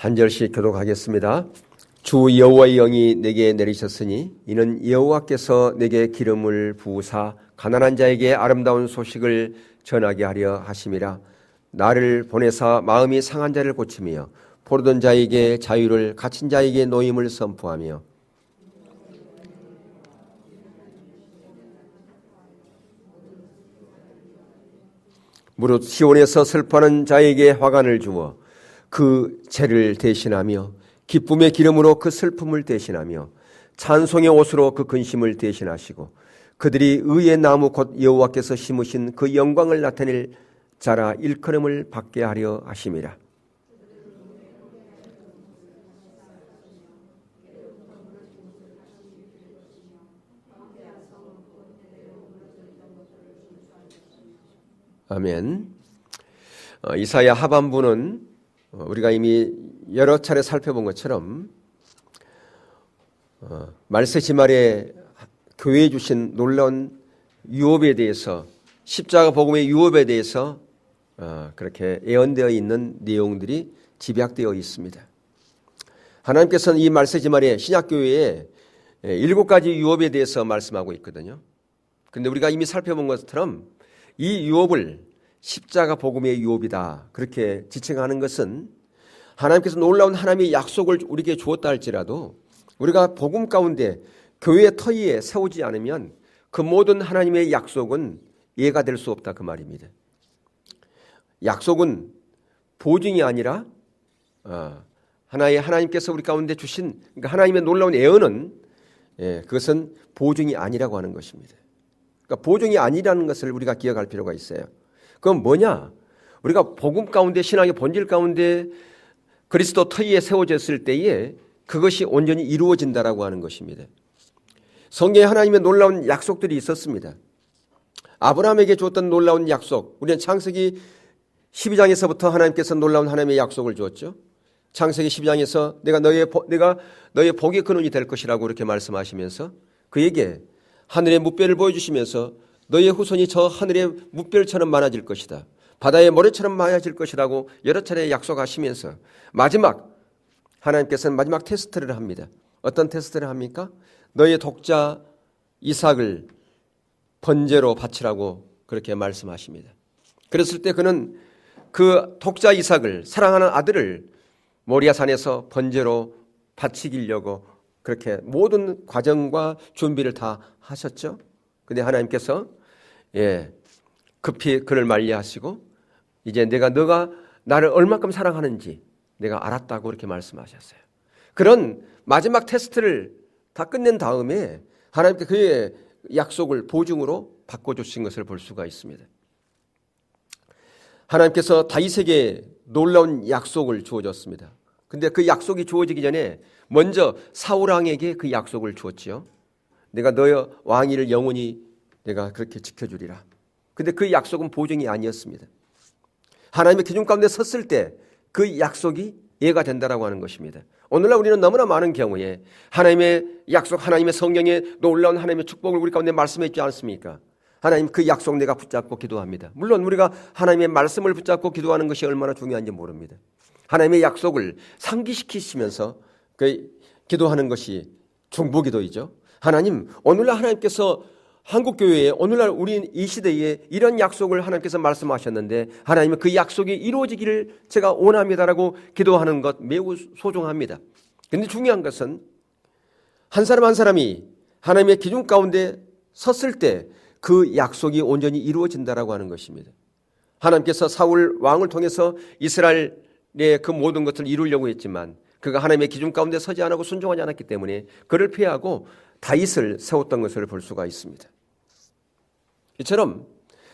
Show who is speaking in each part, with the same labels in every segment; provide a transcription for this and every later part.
Speaker 1: 한 절씩 교독하겠습니다. 주 여호와의 영이 내게 내리셨으니 이는 여호와께서 내게 기름을 부으사 가난한 자에게 아름다운 소식을 전하게 하려 하심이라. 나를 보내사 마음이 상한 자를 고치며 포로된 자에게 자유를, 갇힌 자에게 노임을 선포하며 무릇 시온에서 슬퍼하는 자에게 화관을 주어 그 죄를 대신하며 기쁨의 기름으로 그 슬픔을 대신하며 찬송의 옷으로 그 근심을 대신하시고 그들이 의의 나무 곧 여호와께서 심으신 그 영광을 나타낼 자라 일컬음을 받게 하려 하심이라. 아멘. 이사야 하반부는 우리가 이미 여러 차례 살펴본 것처럼 말세지말에 교회에 주신 놀라운 유업에 대해서, 십자가 복음의 유업에 대해서 그렇게 예언되어 있는 내용들이 집약되어 있습니다. 하나님께서는 이 말세지말에 신약교회에 7가지 유업에 대해서 말씀하고 있거든요. 그런데 우리가 이미 살펴본 것처럼 이 유업을 십자가 복음의 유업이다 그렇게 지칭하는 것은 하나님께서 놀라운 하나님의 약속을 우리에게 주었다 할지라도 우리가 복음 가운데 교회의 터 위에 세우지 않으면 그 모든 하나님의 약속은 이해가 될 수 없다 그 말입니다. 약속은 보증이 아니라 하나님께서 우리 가운데 주신, 그러니까 하나님의 놀라운 예언은 그것은 보증이 아니라고 하는 것입니다. 그러니까 보증이 아니라는 것을 우리가 기억할 필요가 있어요. 그건 뭐냐? 우리가 복음 가운데, 신앙의 본질 가운데 그리스도 터 위에 세워졌을 때에 그것이 온전히 이루어진다라고 하는 것입니다. 성경에 하나님의 놀라운 약속들이 있었습니다. 아브라함에게 줬던 놀라운 약속, 우리는 창세기 12장에서부터 하나님께서 놀라운 하나님의 약속을 주었죠. 창세기 12장에서 내가 너의 복의 근원이 될 것이라고 이렇게 말씀하시면서 그에게 하늘의 뭇별을 보여주시면서 너의 후손이 저 하늘의 뭇별처럼 많아질 것이다, 바다의 모래처럼 많아질 것이라고 여러 차례 약속하시면서 마지막 하나님께서는 마지막 테스트를 합니다. 어떤 테스트를 합니까? 너의 독자 이삭을 번제로 바치라고 그렇게 말씀하십니다. 그랬을 때 그는 그 독자 이삭을, 사랑하는 아들을 모리아산에서 번제로 바치기려고 그렇게 모든 과정과 준비를 다 하셨죠. 근데 하나님께서 급히 그를 말리하시고 이제 너가 나를 얼마큼 사랑하는지 내가 알았다고 그렇게 말씀하셨어요. 그런 마지막 테스트를 다 끝낸 다음에 하나님께 그의 약속을 보증으로 바꿔주신 것을 볼 수가 있습니다. 하나님께서 다윗에게 놀라운 약속을 주어줬습니다. 근데 그 약속이 주어지기 전에 먼저 사울 왕에게 그 약속을 주었지요. 내가 너의 왕위를 영원히 내가 그렇게 지켜주리라. 근데 그 약속은 보증이 아니었습니다. 하나님의 기준 가운데 섰을 때 그 약속이 이해가 된다라고 하는 것입니다. 오늘날 우리는 너무나 많은 경우에 하나님의 약속, 하나님의 성령의 놀라운 하나님의 축복을 우리 가운데 말씀해 있지 않습니까? 하나님 그 약속 내가 붙잡고 기도합니다. 물론 우리가 하나님의 말씀을 붙잡고 기도하는 것이 얼마나 중요한지 모릅니다. 하나님의 약속을 상기시키시면서 그 기도하는 것이 중보기도이죠. 하나님, 오늘날 하나님께서 한국교회에, 오늘날 우리 이 시대에 이런 약속을 하나님께서 말씀하셨는데 하나님은 그 약속이 이루어지기를 제가 원합니다라고 기도하는 것 매우 소중합니다. 그런데 중요한 것은 한 사람 한 사람이 하나님의 기준 가운데 섰을 때 그 약속이 온전히 이루어진다라고 하는 것입니다. 하나님께서 사울 왕을 통해서 이스라엘의 그 모든 것을 이루려고 했지만 그가 하나님의 기준 가운데 서지 않고 순종하지 않았기 때문에 그를 피하고 다윗을 세웠던 것을 볼 수가 있습니다. 이처럼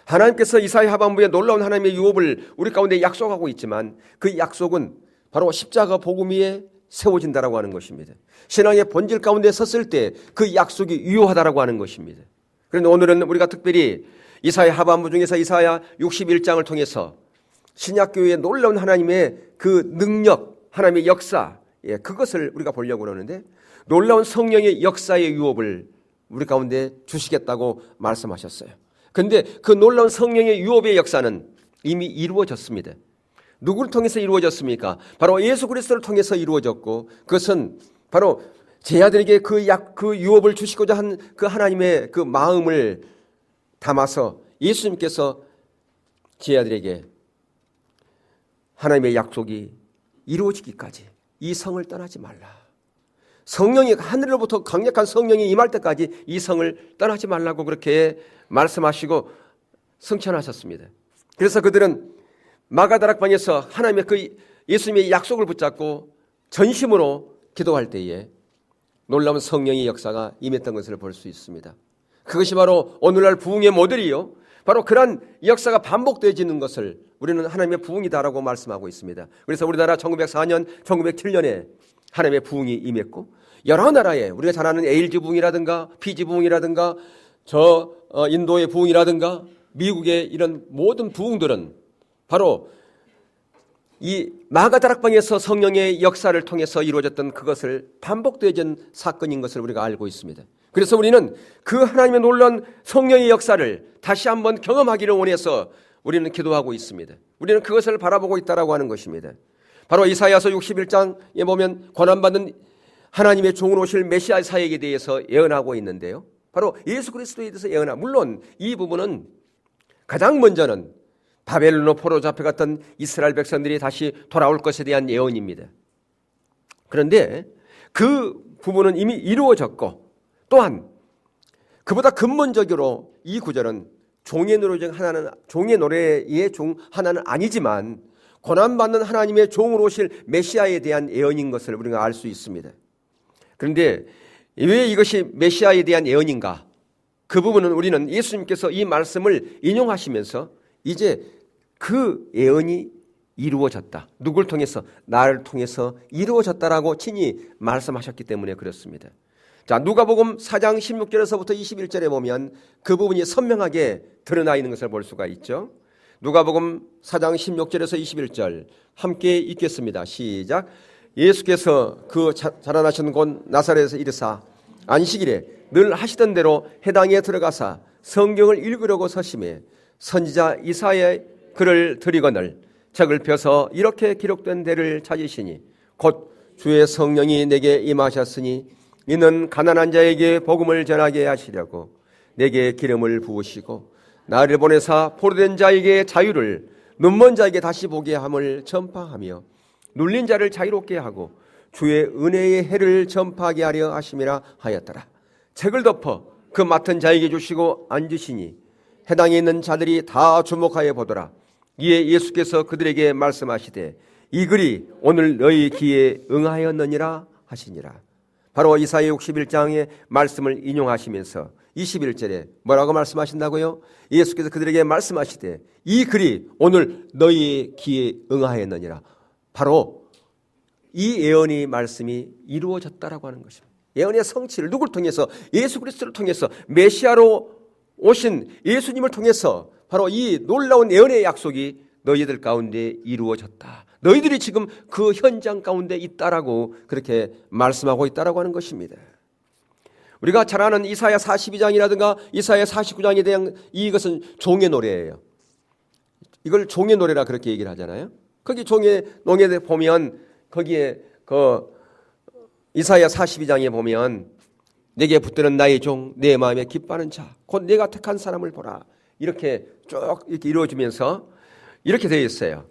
Speaker 1: 하나님께서 이사야 하반부에 놀라운 하나님의 유업을 우리 가운데 약속하고 있지만 그 약속은 바로 십자가 복음 위에 세워진다라고 하는 것입니다. 신앙의 본질 가운데 섰을 때 그 약속이 유효하다라고 하는 것입니다. 그런데 오늘은 우리가 특별히 이사야 하반부 중에서 이사야 61장을 통해서 신약교회의 놀라운 하나님의 그 능력, 하나님의 역사, 그것을 우리가 보려고 그러는데 놀라운 성령의 역사의 유업을 우리 가운데 주시겠다고 말씀하셨어요. 그런데 그 놀라운 성령의 유업의 역사는 이미 이루어졌습니다. 누구를 통해서 이루어졌습니까? 바로 예수 그리스도를 통해서 이루어졌고, 그것은 바로 제 아들에게 그 유업을 주시고자 한 그 하나님의 그 마음을 담아서 예수님께서 제 아들에게 하나님의 약속이 이루어지기까지 이 성을 떠나지 말라. 성령이 하늘로부터 강력한 성령이 임할 때까지 이 성을 떠나지 말라고 그렇게 말씀하시고 성천하셨습니다. 그래서 그들은 마가다락방에서 하나님의 그 예수님의 약속을 붙잡고 전심으로 기도할 때에 놀라운 성령의 역사가 임했던 것을 볼 수 있습니다. 그것이 바로 오늘날 부흥의 모델이요, 바로 그러한 역사가 반복되어지는 것을 우리는 하나님의 부흥이다라고 말씀하고 있습니다. 그래서 우리나라 1904년, 1907년에 하나님의 부흥이 임했고, 여러 나라에 우리가 잘 아는 에일즈 부흥이라든가 피지 부흥이라든가 인도의 부흥이라든가 미국의 이런 모든 부흥들은 바로 이 마가다락방에서 성령의 역사를 통해서 이루어졌던 그것을 반복되어진 사건인 것을 우리가 알고 있습니다. 그래서 우리는 그 하나님의 놀라운 성령의 역사를 다시 한번 경험하기를 원해서 우리는 기도하고 있습니다. 우리는 그것을 바라보고 있다라고 하는 것입니다. 바로 이사야서 61장에 보면 고난받는 하나님의 종으로 오실 메시아 사역에 대해서 예언하고 있는데요, 바로 예수 그리스도에 대해서 예언하고, 물론 이 부분은 가장 먼저는 바벨론으로 포로 잡혀갔던 이스라엘 백성들이 다시 돌아올 것에 대한 예언입니다. 그런데 그 부분은 이미 이루어졌고, 또한 그보다 근본적으로 이 구절은 종의 노래의 종 하나는 아니지만 고난받는 하나님의 종으로 오실 메시아에 대한 예언인 것을 우리가 알 수 있습니다. 그런데 왜 이것이 메시아에 대한 예언인가? 그 부분은 우리는 예수님께서 이 말씀을 인용하시면서 이제 그 예언이 이루어졌다, 누굴 통해서? 나를 통해서 이루어졌다라고 친히 말씀하셨기 때문에 그렇습니다. 자, 누가복음 4장 16절에서부터 21절에 보면 그 부분이 선명하게 드러나 있는 것을 볼 수가 있죠. 누가복음 4장 16절에서 21절 함께 읽겠습니다. 시작. 예수께서 그 자라나신 곳 나사렛에서 이르사 안식일에 늘 하시던 대로 회당에 들어가사 성경을 읽으려고 서심해 선지자 이사야의 글을 들이거늘 책을 펴서 이렇게 기록된 데를 찾으시니 곧 주의 성령이 내게 임하셨으니 이는 가난한 자에게 복음을 전하게 하시려고 내게 기름을 부으시고 나를 보내사 포로된 자에게 자유를, 눈먼 자에게 다시 보게 함을 전파하며 눌린 자를 자유롭게 하고 주의 은혜의 해를 전파하게 하려 하심이라 하였더라. 책을 덮어 그 맡은 자에게 주시고 앉으시니 해당에 있는 자들이 다 주목하여 보더라. 이에 예수께서 그들에게 말씀하시되 이 글이 오늘 너희 귀에 응하였느니라 하시니라. 바로 이사야 61장의 말씀을 인용하시면서 21절에 뭐라고 말씀하신다고요? 예수께서 그들에게 말씀하시되 이 글이 오늘 너희의 귀에 응하였느니라. 바로 이 예언의 말씀이 이루어졌다라고 하는 것입니다. 예언의 성취를 누굴 통해서? 예수 그리스도를 통해서, 메시아로 오신 예수님을 통해서 바로 이 놀라운 예언의 약속이 너희들 가운데 이루어졌다. 너희들이 지금 그 현장 가운데 있다라고 그렇게 말씀하고 있다라고 하는 것입니다. 우리가 잘 아는 이사야 42장이라든가 이사야 49장에 대한 이것은 종의 노래예요. 이걸 종의 노래라 그렇게 얘기를 하잖아요. 거기 종의 노래에 보면 거기에 그 이사야 42장에 보면 내게 붙드는 나의 종, 내 마음에 기뻐하는 자, 곧 내가 택한 사람을 보라. 이렇게 쭉 이렇게 이루어지면서 이렇게 되어 있어요.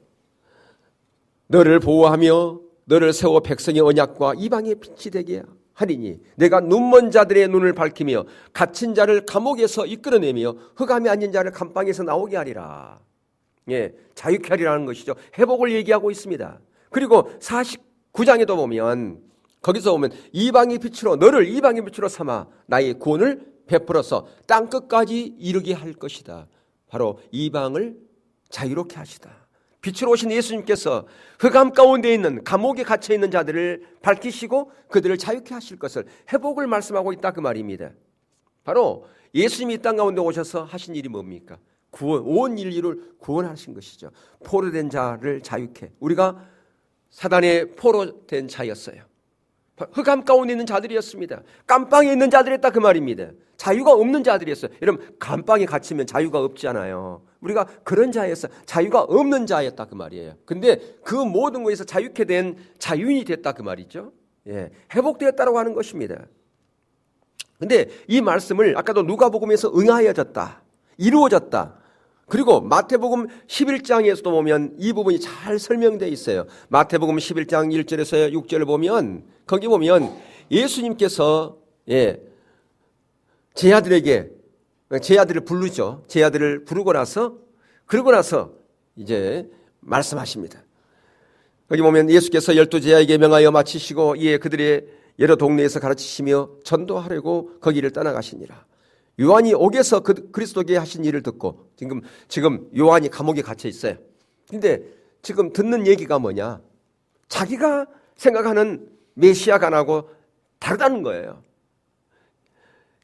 Speaker 1: 너를 보호하며 너를 세워 백성의 언약과 이방의 빛이 되게 하리니 내가 눈먼 자들의 눈을 밝히며 갇힌 자를 감옥에서 이끌어내며 흑암에 앉은 자를 감방에서 나오게 하리라. 예, 자유케 하리라는 것이죠. 회복을 얘기하고 있습니다. 그리고 49장에도 보면 거기서 보면 이방의 빛으로 너를 이방의 빛으로 삼아 나의 구원을 베풀어서 땅끝까지 이르게 할 것이다. 바로 이방을 자유롭게 하시다. 빛으로 오신 예수님께서 흑암 가운데 있는 감옥에 갇혀 있는 자들을 밝히시고 그들을 자유케 하실 것을, 회복을 말씀하고 있다 그 말입니다. 바로 예수님이 이 땅 가운데 오셔서 하신 일이 뭡니까? 구원, 온 인류를 구원하신 것이죠. 포로된 자를 자유케. 우리가 사단의 포로된 자였어요. 흑암 가운데 있는 자들이었습니다. 감방에 있는 자들이었다 그 말입니다. 자유가 없는 자들이었어요. 여러분, 감방에 갇히면 자유가 없잖아요. 우리가 그런 자였어. 자유가 없는 자였다 그 말이에요. 근데 그 모든 것에서 자유케 된 자유인이 됐다 그 말이죠. 예, 회복되었다라고 하는 것입니다. 근데 이 말씀을 아까도 누가복음에서 응하여졌다, 이루어졌다. 그리고 마태복음 11장에서도 보면 이 부분이 잘 설명되어 있어요. 마태복음 11장 1절에서 6절을 보면 거기 보면 예수님께서 제 아들을 부르죠. 제 아들을 부르고 나서 그러고 나서 이제 말씀하십니다. 거기 보면 예수께서 12제자에게 명하여 마치시고 이에 그들의 여러 동네에서 가르치시며 전도하려고 거기를 떠나가시니라. 요한이 옥에서 그리스도께 하신 일을 듣고 지금 요한이 감옥에 갇혀 있어요. 근데 지금 듣는 얘기가 뭐냐? 자기가 생각하는 메시아가 나하고 다르다는 거예요.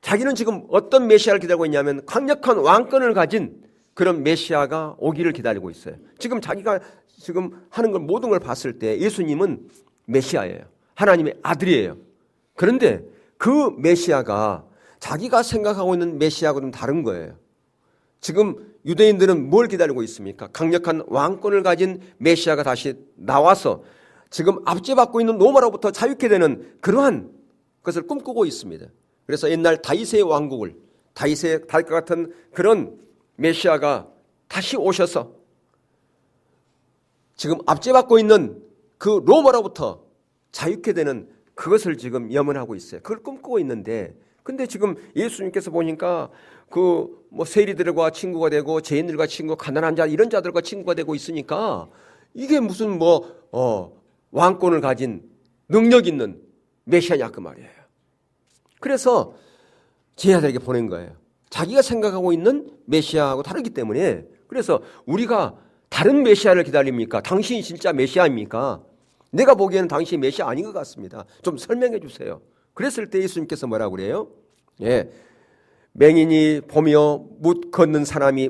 Speaker 1: 자기는 지금 어떤 메시아를 기다리고 있냐면 강력한 왕권을 가진 그런 메시아가 오기를 기다리고 있어요. 지금 자기가 지금 하는 걸 모든 걸 봤을 때 예수님은 메시아예요. 하나님의 아들이에요. 그런데 그 메시아가 자기가 생각하고 있는 메시아하고는 다른 거예요. 지금 유대인들은 뭘 기다리고 있습니까? 강력한 왕권을 가진 메시아가 다시 나와서 지금 압제받고 있는 로마로부터 자유케 되는 그러한 것을 꿈꾸고 있습니다. 그래서 옛날 다윗의 왕국을, 다윗과 같은 그런 메시아가 다시 오셔서 지금 압제받고 있는 그 로마로부터 자유케 되는 그것을 지금 염원하고 있어요. 그걸 꿈꾸고 있는데, 근데 지금 예수님께서 보니까 세리들과 친구가 되고 죄인들과 친구, 가난한 자 이런 자들과 친구가 되고 있으니까 이게 무슨 왕권을 가진 능력 있는 메시아냐 그 말이에요. 그래서 제자들에게 보낸 거예요. 자기가 생각하고 있는 메시아하고 다르기 때문에. 그래서 우리가 다른 메시아를 기다립니까? 당신이 진짜 메시아입니까? 내가 보기에는 당신이 메시아 아닌 것 같습니다. 좀 설명해 주세요. 그랬을 때 예수님께서 뭐라고 그래요? 맹인이 보며 못 걷는 사람이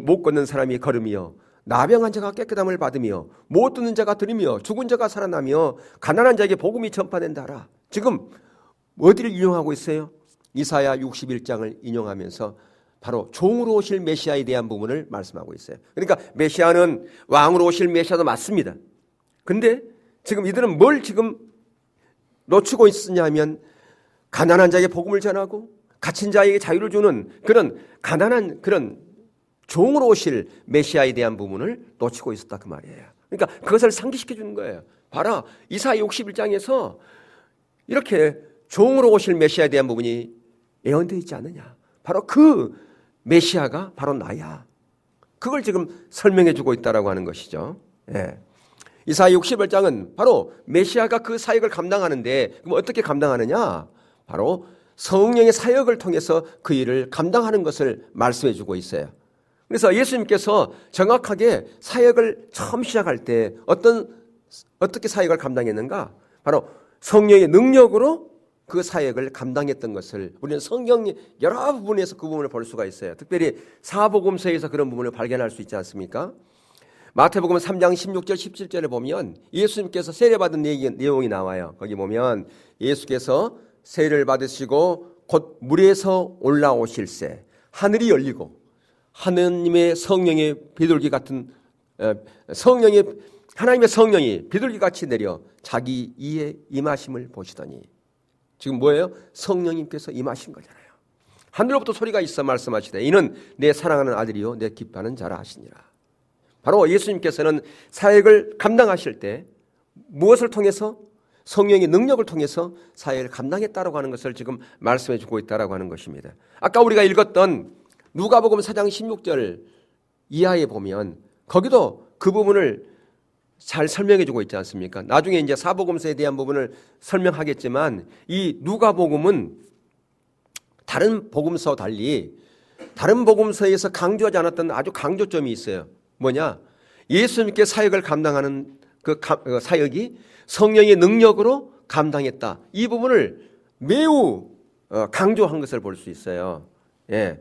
Speaker 1: 걸으며 나병한 자가 깨끗함을 받으며 못 듣는 자가 들으며 죽은 자가 살아나며 가난한 자에게 복음이 전파된다라. 지금 어디를 인용하고 있어요? 이사야 61장을 인용하면서 바로 종으로 오실 메시아에 대한 부분을 말씀하고 있어요. 그러니까 메시아는 왕으로 오실 메시아도 맞습니다. 근데 지금 이들은 뭘 지금 놓치고 있느냐 하면 가난한 자에게 복음을 전하고 갇힌 자에게 자유를 주는 그런 가난한 그런 종으로 오실 메시아에 대한 부분을 놓치고 있었다 그 말이에요. 그러니까 그것을 상기시켜 주는 거예요. 봐라, 이사야 61장에서 이렇게 종으로 오실 메시아에 대한 부분이 예언되어 있지 않느냐. 바로 그 메시아가 바로 나야. 그걸 지금 설명해 주고 있다라고 하는 것이죠. 이사야 61장은 바로 메시아가 그 사역을 감당하는데, 그럼 어떻게 감당하느냐? 바로 성령의 사역을 통해서 그 일을 감당하는 것을 말씀해 주고 있어요. 그래서 예수님께서 정확하게 사역을 처음 시작할 때 어떻게 사역을 감당했는가? 바로 성령의 능력으로 그 사역을 감당했던 것을 우리는 성경의 여러 부분에서 그 부분을 볼 수가 있어요. 특별히 사복음서에서 그런 부분을 발견할 수 있지 않습니까? 마태복음 3장 16절 17절에 보면 예수님께서 세례받은 내용이 나와요. 거기 보면 예수께서 세례를 받으시고 곧 물에서 올라오실새 하늘이 열리고 하나님의 성령의 비둘기 같은 하나님의 성령이 비둘기같이 내려 자기 이에 임하심을 보시더니, 지금 뭐예요? 성령님께서 임하신 거잖아요. 하늘로부터 소리가 있어 말씀하시되 이는 내 사랑하는 아들이요 내 기뻐하는 자라 하시니라. 바로 예수님께서는 사역을 감당하실 때 무엇을 통해서? 성령의 능력을 통해서 사역을 감당했다라고 하는 것을 지금 말씀해 주고 있다라고 하는 것입니다. 아까 우리가 읽었던 누가복음 4장 16절 이하에 보면 거기도 그 부분을 잘 설명해 주고 있지 않습니까? 나중에 이제 사복음서에 대한 부분을 설명하겠지만 이 누가복음은 다른 복음서와 달리 다른 복음서에서 강조하지 않았던 아주 강조점이 있어요. 뭐냐? 예수님께 사역을 감당하는 그 사역이 성령의 능력으로 감당했다. 이 부분을 매우 강조한 것을 볼 수 있어요. 그러니까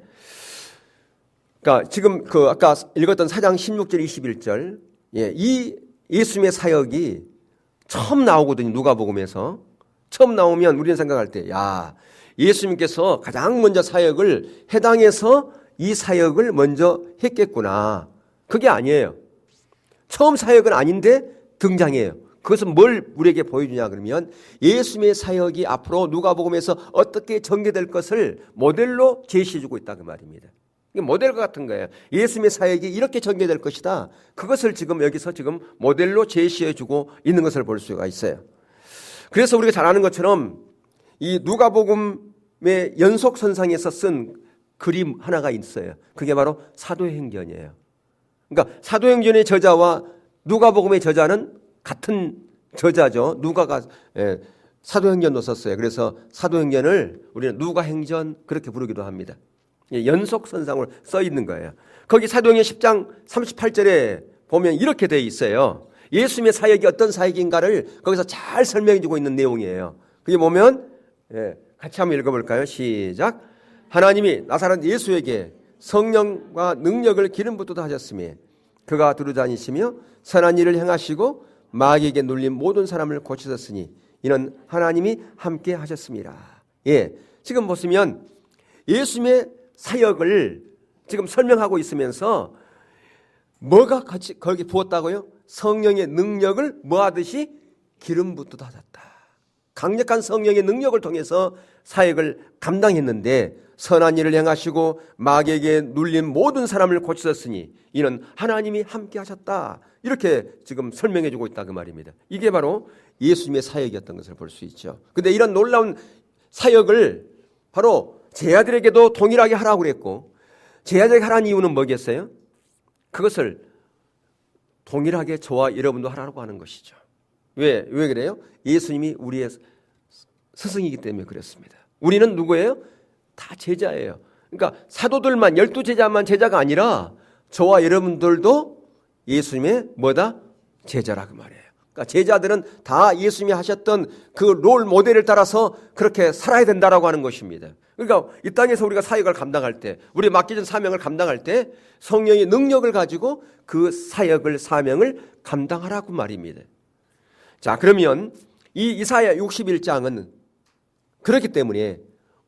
Speaker 1: 지금 아까 읽었던 4장 16절 21절 이 예수님의 사역이 처음 나오거든요. 누가복음에서. 처음 나오면 우리는 생각할 때, 야, 예수님께서 가장 먼저 사역을 해당해서 이 사역을 먼저 했겠구나. 그게 아니에요. 처음 사역은 아닌데 등장해요. 그것은 뭘 우리에게 보여주냐 그러면 예수님의 사역이 앞으로 누가복음에서 어떻게 전개될 것을 모델로 제시해주고 있다 그 말입니다. 이게 모델과 같은 거예요. 예수님의 사역이 이렇게 전개될 것이다. 그것을 지금 여기서 지금 모델로 제시해주고 있는 것을 볼 수가 있어요. 그래서 우리가 잘 아는 것처럼 이 누가복음의 연속선상에서 쓴 그림 하나가 있어요. 그게 바로 사도행전이에요. 그러니까 사도행전의 저자와 누가복음의 저자는 같은 저자죠. 누가가 사도행전도 썼어요. 그래서 사도행전을 우리는 누가행전 그렇게 부르기도 합니다. 연속선상으로 써 있는 거예요. 거기 사도행전 10장 38절에 보면 이렇게 되어 있어요. 예수님의 사역이 어떤 사역인가를 거기서 잘 설명해 주고 있는 내용이에요. 그게 보면 같이 한번 읽어볼까요? 시작. 하나님이 나사렛 예수에게 성령과 능력을 기름 붓도다 하셨으며 그가 두루 다니시며 선한 일을 행하시고 마귀에게 눌린 모든 사람을 고치셨으니 이는 하나님이 함께 하셨습니다. 지금 보시면 예수님의 사역을 지금 설명하고 있으면서 뭐가 같이 거기 부었다고요? 성령의 능력을 뭐 하듯이 기름 붓듯 하셨다. 강력한 성령의 능력을 통해서 사역을 감당했는데 선한 일을 행하시고 마귀에게 눌린 모든 사람을 고치셨으니 이는 하나님이 함께 하셨다. 이렇게 지금 설명해 주고 있다 그 말입니다. 이게 바로 예수님의 사역이었던 것을 볼 수 있죠. 근데 이런 놀라운 사역을 바로 제자들에게도 동일하게 하라고 그랬고 제자들에게 하라는 이유는 뭐겠어요? 그것을 동일하게 저와 여러분도 하라고 하는 것이죠. 왜 그래요? 예수님이 우리의 스승이기 때문에 그렇습니다. 우리는 누구예요? 다 제자예요. 그러니까 사도들만 12제자만 제자가 아니라 저와 여러분들도 예수님의 뭐다? 제자라 그 말이에요. 그러니까 제자들은 다 예수님이 하셨던 그 롤 모델을 따라서 그렇게 살아야 된다라고 하는 것입니다. 그러니까 이 땅에서 우리가 사역을 감당할 때, 우리 맡겨진 사명을 감당할 때 성령의 능력을 가지고 그 사역을 사명을 감당하라고 말입니다. 자, 그러면 이 이사야 61장은 그렇기 때문에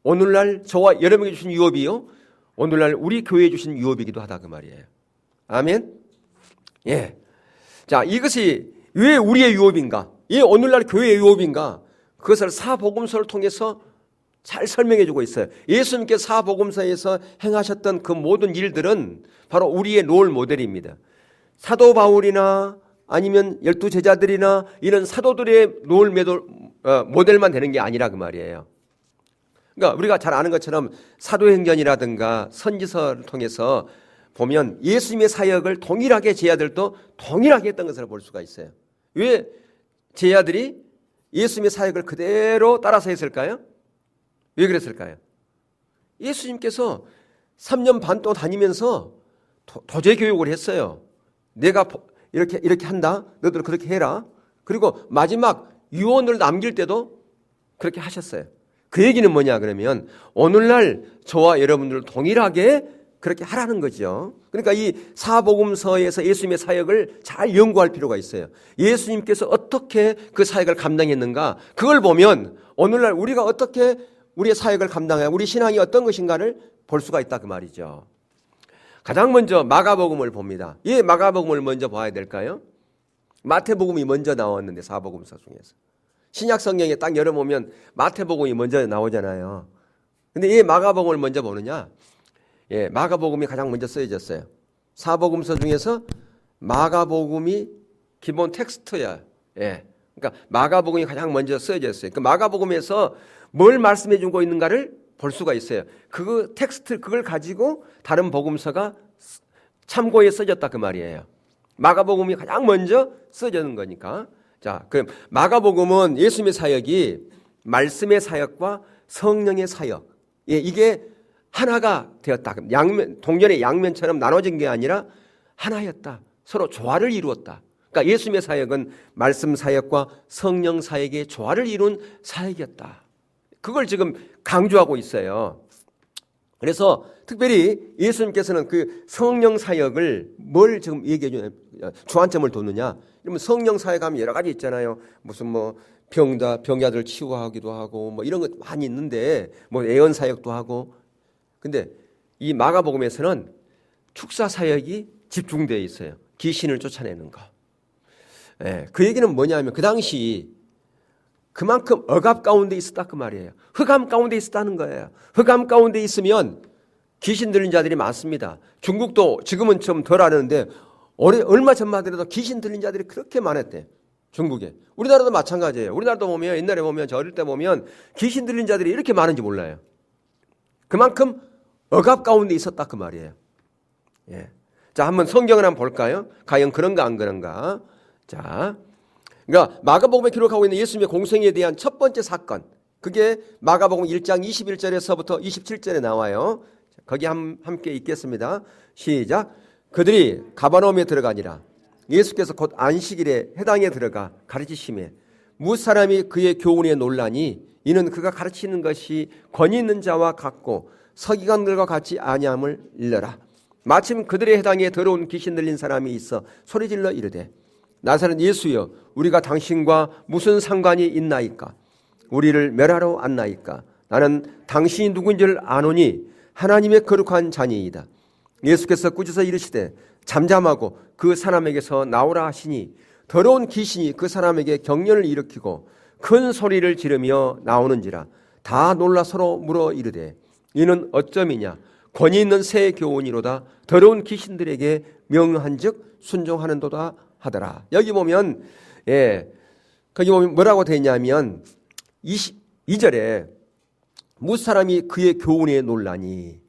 Speaker 1: 오늘날 저와 여러분에게 주신 유업이요, 오늘날 우리 교회에 주신 유업이기도 하다 그 말이에요. 아멘. 자, 이것이 왜 우리의 유업인가? 이 오늘날 교회의 유업인가? 그것을 사복음서를 통해서 잘 설명해 주고 있어요. 예수님께서 사복음서에서 행하셨던 그 모든 일들은 바로 우리의 롤 모델입니다. 사도 바울이나 아니면 12제자들이나 이런 사도들의 롤 모델만 되는 게 아니라 그 말이에요. 그러니까 우리가 잘 아는 것처럼 사도행전이라든가 선지서를 통해서 보면 예수님의 사역을 동일하게 제자들도 동일하게 했던 것을 볼 수가 있어요. 왜 제자들이 예수님의 사역을 그대로 따라서 했을까요? 왜 그랬을까요? 예수님께서 3년 반 동안 다니면서 도제 교육을 했어요. 내가 이렇게 한다. 너들 그렇게 해라. 그리고 마지막 유언을 남길 때도 그렇게 하셨어요. 그 얘기는 뭐냐 그러면 오늘날 저와 여러분들 동일하게 그렇게 하라는 거죠. 그러니까 이 사복음서에서 예수님의 사역을 잘 연구할 필요가 있어요. 예수님께서 어떻게 그 사역을 감당했는가, 그걸 보면 오늘날 우리가 어떻게 우리의 사역을 감당해야 우리 신앙이 어떤 것인가를 볼 수가 있다 그 말이죠. 가장 먼저 마가복음을 봅니다. 예, 마가복음을 먼저 봐야 될까요? 마태복음이 먼저 나왔는데 사복음서 중에서 신약 성경에 딱 열어보면 마태복음이 먼저 나오잖아요. 근데 이 마가복음을 먼저 보느냐? 마가복음이 가장 먼저 쓰여졌어요. 사복음서 중에서 마가복음이 기본 텍스트야. 그러니까 마가복음이 가장 먼저 쓰여졌어요. 그 마가복음에서 뭘 말씀해 주고 있는가를 볼 수가 있어요. 그 텍스트 그걸 가지고 다른 복음서가 참고해 써졌다 그 말이에요. 마가복음이 가장 먼저 써지는 거니까. 자, 그럼 마가복음은 예수님의 사역이 말씀의 사역과 성령의 사역, 이게 하나가 되었다. 동전의 양면처럼 나눠진 게 아니라 하나였다. 서로 조화를 이루었다. 그러니까 예수님의 사역은 말씀 사역과 성령 사역의 조화를 이룬 사역이었다. 그걸 지금 강조하고 있어요. 그래서 특별히 예수님께서는 그 성령 사역을 뭘 지금 얘기해 주냐, 주안점을 뒀느냐. 그러면 성령 사역하면 여러 가지 있잖아요. 무슨 병자들 치유하기도 하고 뭐 이런 것 많이 있는데 뭐 예언 사역도 하고. 근데 이 마가복음에서는 축사 사역이 집중되어 있어요. 귀신을 쫓아내는 거. 예, 그 얘기는 뭐냐면 그 당시 그만큼 억압 가운데 있었다 그 말이에요. 흑암 가운데 있었다는 거예요. 흑암 가운데 있으면 귀신 들린 자들이 많습니다. 중국도 지금은 좀 덜 하는데 얼마 전만 하더라도 귀신 들린 자들이 그렇게 많았대. 중국에. 우리나라도 마찬가지예요. 우리나라도 보면 옛날에 보면 저 어릴 때 보면 귀신 들린 자들이 이렇게 많은지 몰라요. 그만큼 억압 가운데 있었다 그 말이에요. 예. 자, 한번 성경을 한번 볼까요? 과연 그런가 안 그런가? 자, 그러니까 마가복음에 기록하고 있는 예수님의 공생에 대한 첫 번째 사건, 그게 마가복음 1장 21절에서부터 27절에 나와요. 거기 함께 읽겠습니다. 시작. 그들이 가버나움에 들어가니라. 예수께서 곧 안식일에 해당에 들어가 가르치심에 무사람이 그의 교훈에 놀라니 이는 그가 가르치는 것이 권위 있는 자와 같고 서기관들과 같이 아니함을 일러라. 마침 그들의 해당에 더러운 귀신 들린 사람이 있어 소리질러 이르되 나사렛 예수여 우리가 당신과 무슨 상관이 있나이까? 우리를 멸하러 왔나이까? 나는 당신이 누군지를 아노니 하나님의 거룩한 자니이다. 예수께서 꾸짖어 이르시되 잠잠하고 그 사람에게서 나오라 하시니 더러운 귀신이 그 사람에게 경련을 일으키고 큰 소리를 지르며 나오는지라. 다 놀라 서로 물어 이르되 이는 어쩌미냐? 권위 있는 새 교훈이로다. 더러운 귀신들에게 명한즉 순종하는도다 하더라. 여기 보면 거기 보면 뭐라고 되어 있냐면 22절에 무사람이 그의 교훈에 놀라니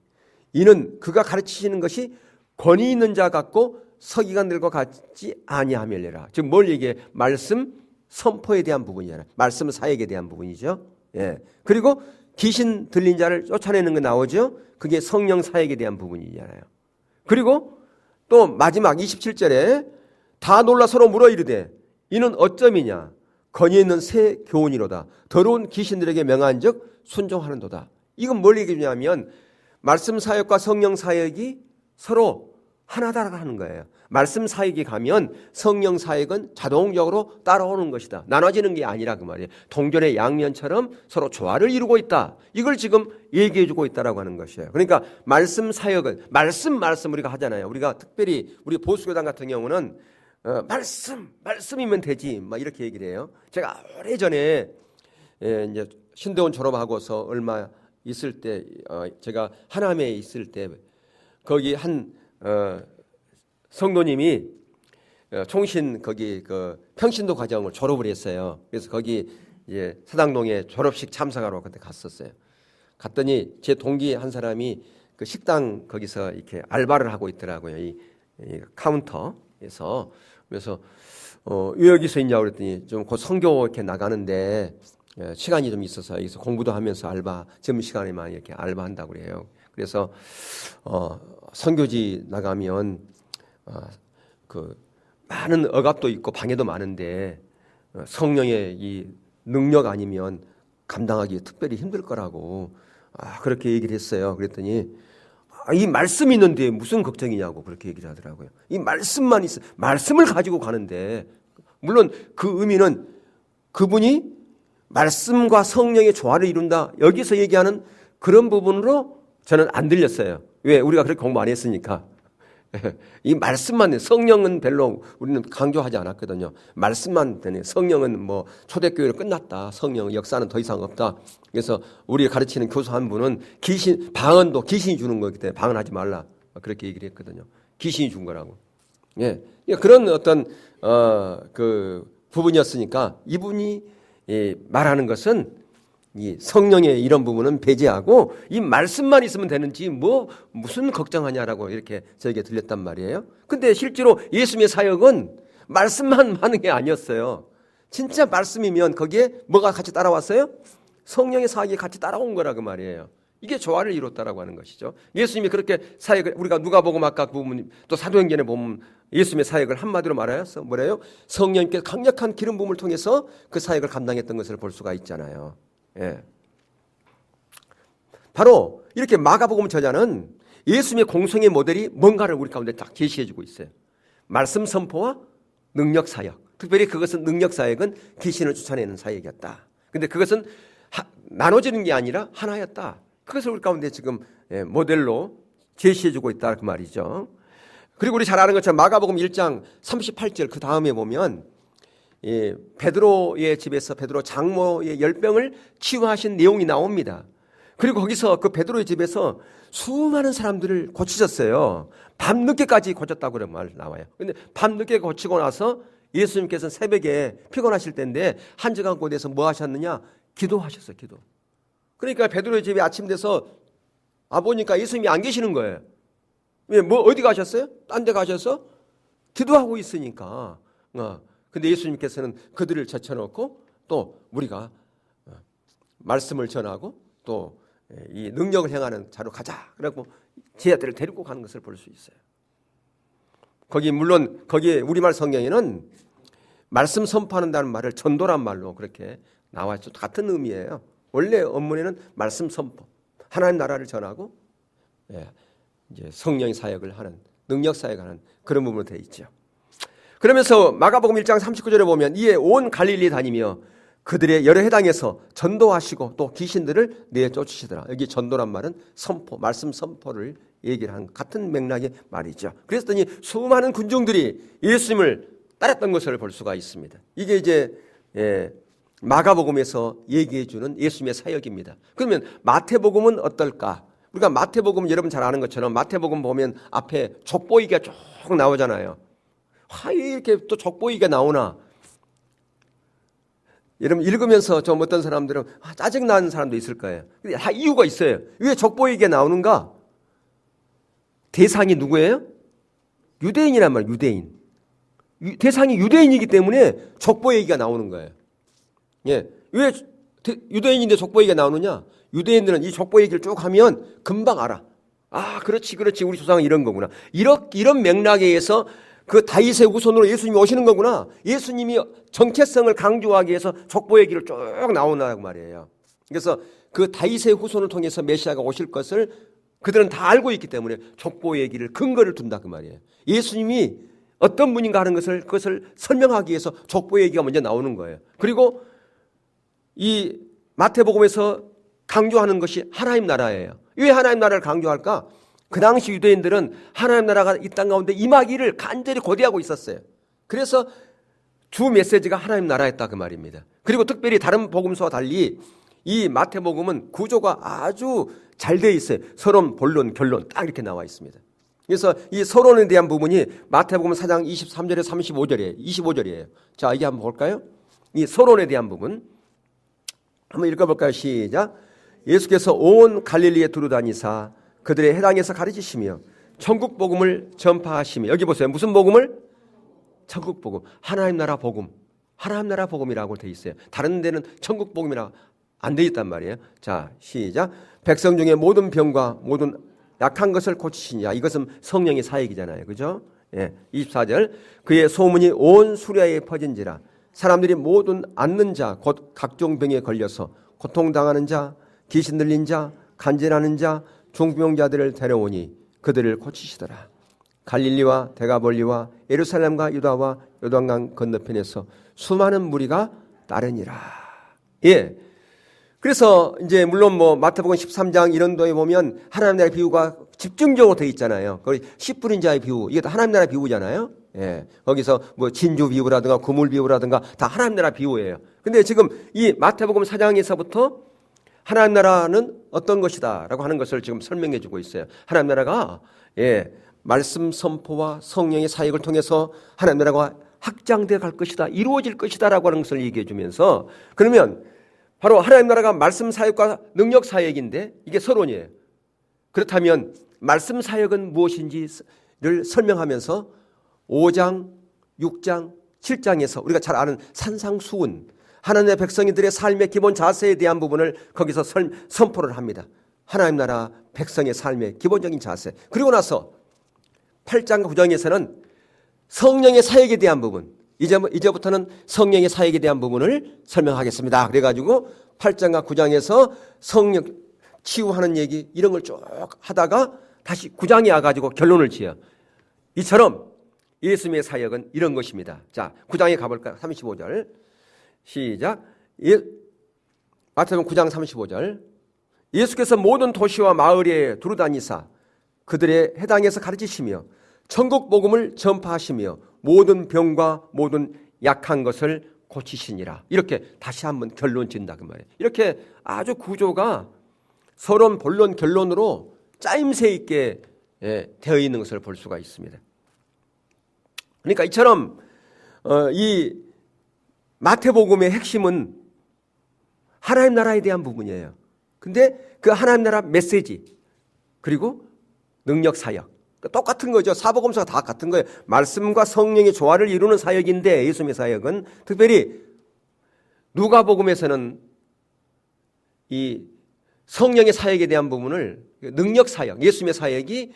Speaker 1: 이는 그가 가르치시는 것이 권위 있는 자 같고 서기관들과 같지 아니하밀래라. 지금 뭘 얘기해? 말씀 선포에 대한 부분이잖아요. 말씀 사역에 대한 부분이죠. 예. 그리고 귀신 들린 자를 쫓아내는 거 나오죠. 그게 성령 사역에 대한 부분이잖아요. 그리고 또 마지막 27절에 다 놀라 서로 물어 이르되 이는 어쩌미냐? 권위 있는 새 교훈이로다. 더러운 귀신들에게 명한즉 순종하는도다. 이건 뭘 얘기하냐면 말씀 사역과 성령 사역이 서로 하나다라고 하는 거예요. 말씀 사역이 가면 성령 사역은 자동적으로 따라오는 것이다. 나눠지는 게 아니라 그 말이에요. 동전의 양면처럼 서로 조화를 이루고 있다. 이걸 지금 얘기해 주고 있다라고 하는 것이에요. 그러니까 말씀 사역을 말씀 우리가 하잖아요. 우리가 특별히 우리 보수교단 같은 경우는 말씀이면 되지 막 이렇게 얘기를 해요. 제가 오래전에 이제 신대원 졸업하고서 얼마 있을 때 제가 하남에 있을 때 거기 한 성도님이 총신 거기 그 평신도 과정을 졸업을 했어요. 그래서 거기 이제 사당동에 졸업식 참석하러 그때 갔었어요. 갔더니 제 동기 한 사람이 그 식당 거기서 이렇게 알바를 하고 있더라고요. 이 카운터에서. 그래서 왜 여기서 있냐고 그랬더니 좀 곧 선교 이렇게 나가는데 시간이 좀 있어서 여기서 공부도 하면서 점심 시간에만 이렇게 알바한다고 그래요. 그래서 선교지 나가면 그 많은 억압도 있고 방해도 많은데 성령의 이 능력 아니면 감당하기 특별히 힘들 거라고 그렇게 얘기를 했어요. 그랬더니 이 말씀이 있는데 무슨 걱정이냐고 그렇게 얘기를 하더라고요. 이 말씀만 있어 말씀을 가지고 가는데 물론 그 의미는 그분이 말씀과 성령의 조화를 이룬다. 여기서 얘기하는 그런 부분으로 저는 안 들렸어요. 왜? 우리가 그렇게 공부 안 했으니까. 이 말씀만, 성령은 별로 우리는 강조하지 않았거든요. 말씀만 되네. 성령은 뭐 초대교회로 끝났다. 성령 역사는 더 이상 없다. 그래서 우리 가르치는 교수 한 분은 방언도 귀신이 주는 거기 때문에 방언하지 말라. 그렇게 얘기를 했거든요. 귀신이 준 거라고. 예. 그런 어떤, 그 부분이었으니까 이분이 말하는 것은 이 성령의 이런 부분은 배제하고 이 말씀만 있으면 되는지 무슨 걱정하냐라고 이렇게 저에게 들렸단 말이에요. 근데 실제로 예수님의 사역은 말씀만 하는 게 아니었어요. 진짜 말씀이면 거기에 뭐가 같이 따라왔어요? 성령의 사역이 같이 따라온 거라 그 말이에요. 이게 조화를 이뤘다라고 하는 것이죠. 예수님이 그렇게 사역을 우리가 누가복음 아까 그 부분 또 사도행전에 보면 예수님의 사역을 한마디로 말하였어. 뭐래요? 성령님께 강력한 기름 부음을 통해서 그 사역을 감당했던 것을 볼 수가 있잖아요. 예. 바로 이렇게 마가복음 저자는 예수님의 공생의 모델이 뭔가를 우리 가운데 딱 제시해주고 있어요. 말씀 선포와 능력 사역, 특별히 그것은 능력 사역은 귀신을 쫓아내는 사역이었다. 근데 그것은 나눠지는 게 아니라 하나였다. 그것을 우리 가운데 지금 모델로 제시해주고 있다 그 말이죠. 그리고 우리 잘 아는 것처럼 마가복음 1장 38절 그 다음에 보면 베드로의 집에서 베드로 장모의 열병을 치유하신 내용이 나옵니다. 그리고 거기서 그 베드로의 집에서 수많은 사람들을 고치셨어요. 밤늦게까지 고쳤다고 그런 말 나와요. 근데 밤늦게 고치고 나서 예수님께서는 새벽에 피곤하실 때인데 한적한 곳에서 뭐 하셨느냐? 기도하셨어요. 기도. 그러니까 베드로의 집에 아침 돼서 보니까 예수님이 안 계시는 거예요. 왜? 뭐 어디 가셨어요? 딴 데 가셔서 기도하고 있으니까. 근데 예수님께서는 그들을 제쳐놓고 또 우리가 말씀을 전하고 또 이 능력을 행하는 자로 가자. 그러고 제자들을 데리고 가는 것을 볼 수 있어요. 물론 거기에 우리말 성경에는 말씀 선포한다는 말을 전도란 말로 그렇게 나와있죠. 같은 의미예요. 원래 원문에는 말씀 선포, 하나님 나라를 전하고 이제 성령의 사역을 하는 능력 사역을 하는 그런 부분으로 되어 있죠. 그러면서 마가복음 1장 39절에 보면 이에 온 갈릴리 다니며 그들의 여러 해당에서 전도하시고 또 귀신들을 내쫓으시더라. 여기 전도란 말은 선포, 말씀 선포를 얘기를 한 같은 맥락의 말이죠. 그랬더니 수많은 군중들이 예수님을 따랐던 것을 볼 수가 있습니다. 이게 이제 마가복음에서 얘기해 주는 예수님의 사역입니다. 그러면 마태복음은 어떨까? 우리가 마태복음 여러분 잘 아는 것처럼 마태복음 보면 앞에 족보이기가 쭉 나오잖아요. 이렇게 또 족보이기가 나오나? 여러분 읽으면서 좀 어떤 사람들은 짜증나는 사람도 있을 거예요. 근데 다 이유가 있어요. 왜 족보이기가 나오는가? 대상이 누구예요? 유대인이란 말이에요. 유대인. 대상이 유대인이기 때문에 족보 얘기가 나오는 거예요. 왜 유대인인데 족보 얘기가 나오느냐? 유대인들은 이 족보 얘기를 쭉 하면 금방 알아. 그렇지 우리 조상은 이런 거구나. 이런 맥락에 의해서 그 다윗의 후손으로 예수님이 오시는 거구나. 예수님이 정체성을 강조하기 위해서 족보 얘기를 쭉 나오나라고 말이에요. 그래서 그 다윗의 후손을 통해서 메시아가 오실 것을 그들은 다 알고 있기 때문에 족보 얘기를 근거를 둔다 그 말이에요. 예수님이 어떤 분인가 하는 그것을 설명하기 위해서 족보 얘기가 먼저 나오는 거예요. 그리고 이 마태복음에서 강조하는 것이 하나님 나라예요. 왜 하나님 나라를 강조할까? 그 당시 유대인들은 하나님 나라가 이 땅 가운데 임하기를 간절히 고대하고 있었어요. 그래서 주 메시지가 하나님 나라였다 그 말입니다. 그리고 특별히 다른 복음서와 달리 이 마태복음은 구조가 아주 잘 되어 있어요. 서론, 본론, 결론 딱 이렇게 나와 있습니다. 그래서 이 서론에 대한 부분이 마태복음 4장 23절에 25절이에요. 자, 이게 한번 볼까요? 이 서론에 대한 부분 한번 읽어볼까요? 시작. 예수께서 온 갈릴리에 두루다니사 그들의 해당에서 가르치시며 천국 복음을 전파하시며 여기 보세요. 무슨 복음을? 천국 복음. 하나님 나라 복음. 하나님 나라 복음이라고 되어 있어요. 다른 데는 천국 복음이라 안 되어 있단 말이에요. 자, 시작. 백성 중에 모든 병과 모든 약한 것을 고치시냐. 이것은 성령의 사역이잖아요. 그죠? 24절. 그의 소문이 온 수리아에 퍼진지라 사람들이 모든 앓는 자 곧 각종 병에 걸려서 고통당하는 자 귀신 들린 자 간질하는 자 중병자들을 데려오니 그들을 고치시더라. 갈릴리와 데가볼리와 예루살렘과 유다와 요단강 건너편에서 수많은 무리가 따르니라. 그래서 이제 물론 마태복음 13장 이런 도에 보면 하나님 나라의 비유가 집중적으로 되어 있잖아요. 거기 씨 뿌린 자의 비유, 이게 다 하나님 나라 비유잖아요. 거기서 진주 비유라든가 구물 비유라든가 다 하나님 나라 비유예요. 근데 지금 이 마태복음 4장에서부터 하나님 나라는 어떤 것이다 라고 하는 것을 지금 설명해 주고 있어요. 하나님 나라가 말씀 선포와 성령의 사역을 통해서 하나님 나라가 확장되어 갈 것이다, 이루어질 것이다 라고 하는 것을 얘기해 주면서, 그러면 바로 하나님 나라가 말씀 사역과 능력 사역인데 이게 서론이에요. 그렇다면 말씀 사역은 무엇인지를 설명하면서 5장, 6장, 7장에서 우리가 잘 아는 산상수훈, 하나님의 백성들의 삶의 기본 자세에 대한 부분을 거기서 선포를 합니다. 하나님 나라 백성의 삶의 기본적인 자세. 그리고 나서 8장과 9장에서는 성령의 사역에 대한 부분, 이제부터는 성령의 사역에 대한 부분을 설명하겠습니다. 그래가지고 8장과 9장에서 성령 치유하는 얘기 이런 걸 쭉 하다가 다시 9장에 와가지고 결론을 지어요. 이처럼 예수님의 사역은 이런 것입니다. 자, 9장에 가볼까요? 35절 시작. 마태복음 9장 35절. 예수께서 모든 도시와 마을에 두루다니사 그들의 해당에서 가르치시며 천국 복음을 전파하시며 모든 병과 모든 약한 것을 고치시니라. 이렇게 다시 한번 결론 짓는다 그 말이에요. 이렇게 아주 구조가 서론, 본론, 결론으로 짜임새 있게 되어 있는 것을 볼 수가 있습니다. 그러니까 이처럼 이 마태복음의 핵심은 하나님 나라에 대한 부분이에요. 근데 그 하나님 나라 메시지 그리고 능력 사역 똑같은 거죠. 사복음서가 다 같은 거예요. 말씀과 성령의 조화를 이루는 사역인데 예수님의 사역은 특별히 누가복음에서는 이 성령의 사역에 대한 부분을 능력 사역, 예수님의 사역이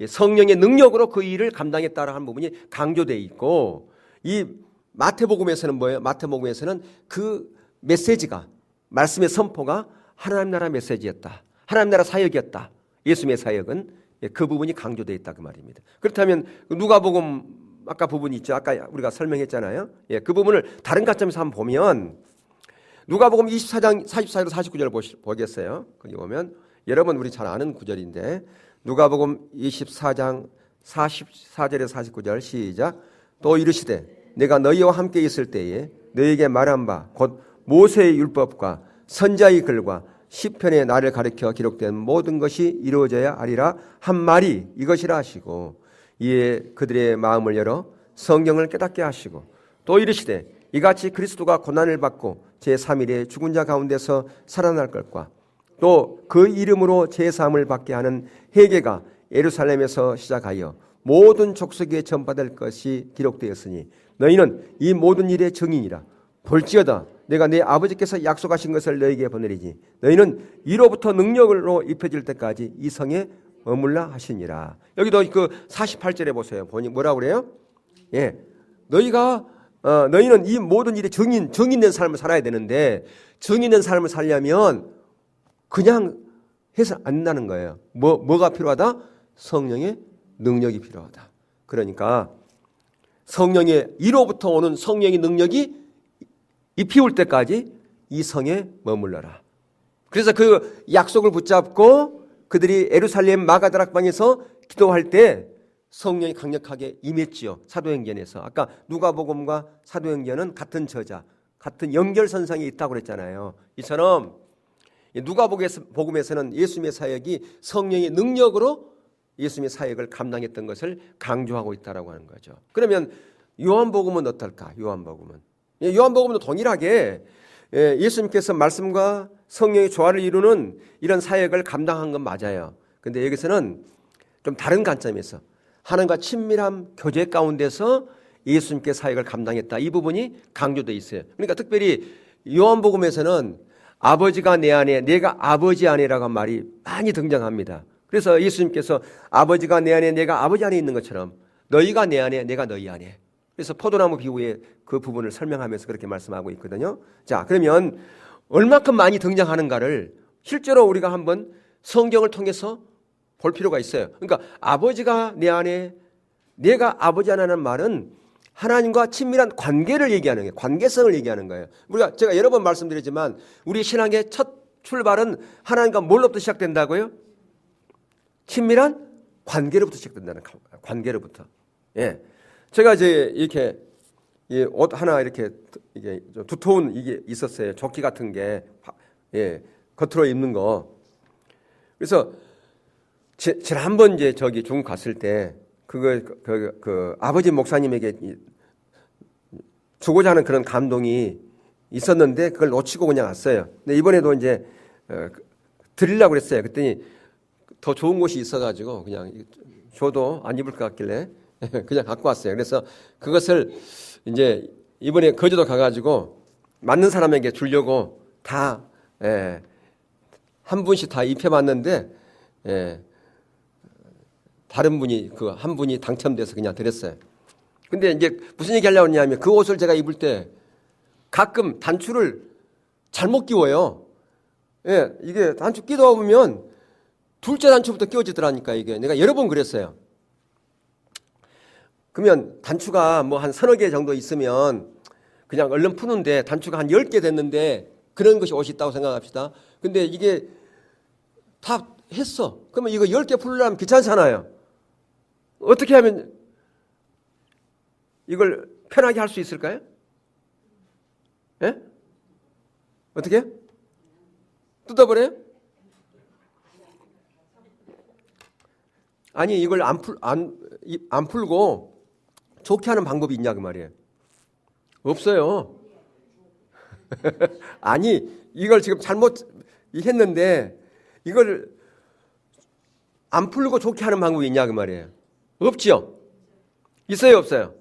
Speaker 1: 성령의 능력으로 그 일을 감당했다라는 하는 부분이 강조되어 있고 이 마태복음에서는 뭐예요? 마태복음에서는 그 메시지가 말씀의 선포가 하나님 나라 메시지였다. 하나님 나라 사역이었다. 예수님의 사역은 그 부분이 강조되어 있다 그 말입니다. 그렇다면 누가복음 아까 부분이 있죠. 아까 우리가 설명했잖아요. 그 부분을 다른 관점에서 한번 보면 누가복음 24장 44절 49절을 보겠어요. 거기 보면 여러분 우리 잘 아는 구절인데 누가복음 24장 44절에서 49절 시작. 또 이르시되 내가 너희와 함께 있을 때에 너희에게 말한 바 곧 모세의 율법과 선지자의 글과 시편에 나를 가리켜 기록된 모든 것이 이루어져야 하리라 한 말이 이것이라 하시고 이에 그들의 마음을 열어 성경을 깨닫게 하시고 또 이르시되 이같이 그리스도가 고난을 받고 제3일에 죽은 자 가운데서 살아날 것과 또 그 이름으로 제사함을 받게 하는 회개가 예루살렘에서 시작하여 모든 족속에 전파될 것이 기록되었으니 너희는 이 모든 일의 증인이라. 볼지어다 내가 내 아버지께서 약속하신 것을 너희에게 보내리니 너희는 이로부터 능력으로 입혀질 때까지 이 성에 머물라 하시니라. 여기도 그 48절에 보세요. 보니 뭐라고 그래요? 너희는 이 모든 일의 증인된 삶을 살아야 되는데 증인된 삶을 살려면 그냥 해서 안 된다는 거예요. 뭐가 필요하다? 성령의 능력이 필요하다. 그러니까 성령의 이로부터 오는 성령의 능력이 입히올 때까지 이 성에 머물러라. 그래서 그 약속을 붙잡고 그들이 예루살렘 마가다락방에서 기도할 때 성령이 강력하게 임했지요. 사도행전에서. 아까 누가복음과 사도행전은 같은 저자, 같은 연결선상에 있다고 그랬잖아요. 이처럼 누가복음에서는 예수님의 사역이 성령의 능력으로 예수님의 사역을 감당했던 것을 강조하고 있다고 하는 거죠. 그러면 요한복음은 어떨까? 요한복음도 동일하게 예수님께서 말씀과 성령의 조화를 이루는 이런 사역을 감당한 건 맞아요. 그런데 여기서는 좀 다른 관점에서 하나님과 친밀한 교제 가운데서 예수님께 사역을 감당했다. 이 부분이 강조되어 있어요. 그러니까 특별히 요한복음에서는 아버지가 내 안에 내가 아버지 안에라고 한 말이 많이 등장합니다. 그래서 예수님께서 아버지가 내 안에 내가 아버지 안에 있는 것처럼 너희가 내 안에 내가 너희 안에. 그래서 포도나무 비유의 그 부분을 설명하면서 그렇게 말씀하고 있거든요. 자, 그러면 얼마큼 많이 등장하는가를 실제로 우리가 한번 성경을 통해서 볼 필요가 있어요. 그러니까 아버지가 내 안에 내가 아버지 안에라는 말은 하나님과 친밀한 관계를 얘기하는 거예요. 관계성을 얘기하는 거예요. 제가 여러 번 말씀드리지만 우리 신앙의 첫 출발은 하나님과 뭘로부터 시작된다고요? 친밀한 관계로부터 시작된다는 관계로부터. 제가 이제 이렇게 옷 하나 이렇게 이게 두터운 이게 있었어요. 조끼 같은 게 겉으로 입는 거. 그래서 지난번 이제 저기 중국 갔을 때 그 아버지 목사님에게 주고자 하는 그런 감동이 있었는데 그걸 놓치고 그냥 왔어요. 근데 이번에도 이제 드리려고 그랬어요. 그랬더니 더 좋은 곳이 있어가지고 그냥 줘도 안 입을 것 같길래 그냥 갖고 왔어요. 그래서 그것을 이제 이번에 거제도 가가지고 맞는 사람에게 주려고 다 한 분씩 다 입혀봤는데 다른 분이 그 한 분이 당첨돼서 그냥 드렸어요. 근데 이제 무슨 얘기 하려고 하냐면 그 옷을 제가 입을 때 가끔 단추를 잘못 끼워요. 이게 단추 끼다 보면 둘째 단추부터 끼워지더라니까 이게. 내가 여러 번 그랬어요. 그러면 단추가 뭐 한 서너 개 정도 있으면 그냥 얼른 푸는데 단추가 한 10개 됐는데 그런 것이 옷이 있다고 생각합시다. 근데 이게 다 했어. 그러면 이거 10개 풀려면 귀찮잖아요. 어떻게 하면 이걸 편하게 할 수 있을까요? 예? 어떻게? 뜯어버려요? 아니 이걸 안 풀고 좋게 하는 방법이 있냐 그 말이에요. 없어요. 아니 이걸 지금 잘못 했는데 이걸 안 풀고 좋게 하는 방법이 있냐 그 말이에요. 없죠? 있어요 없어요?